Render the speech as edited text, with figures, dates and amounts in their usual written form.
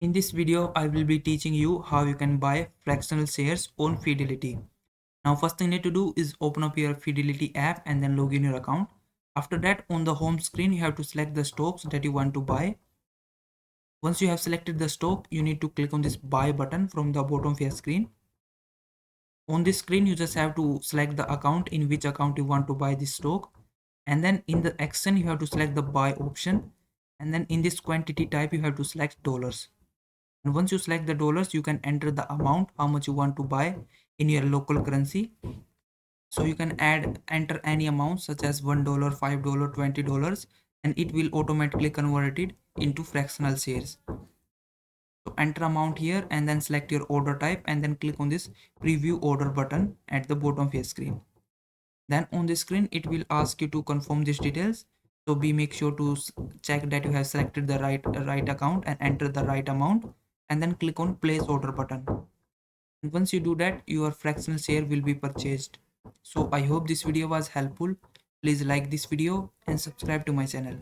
In this video, I will be teaching you how you can buy fractional shares on Fidelity. Now, first thing you need to do is open up your Fidelity app and then log in your account. After that, on the home screen, you have to select the stocks that you want to buy. Once you have selected the stock, you need to click on this buy button from the bottom of your screen. On this screen, you just have to select the account in which account you want to buy this stock. And then in the action, you have to select the buy option. And then in this quantity type, you have to select dollars. And once you select the dollars, you can enter the amount how much you want to buy in your local currency. So you can enter any amount such as $1, $5, $20, and it will automatically convert it into fractional shares. So enter amount here and then select your order type and then click on this preview order button at the bottom of your screen. Then on the screen it will ask you to confirm these details. So be make sure to check that you have selected the right account and enter the right amount, and then click on place order button. And once you do that, your fractional share will be purchased. So I hope this video was helpful. Please like this video and subscribe to my channel.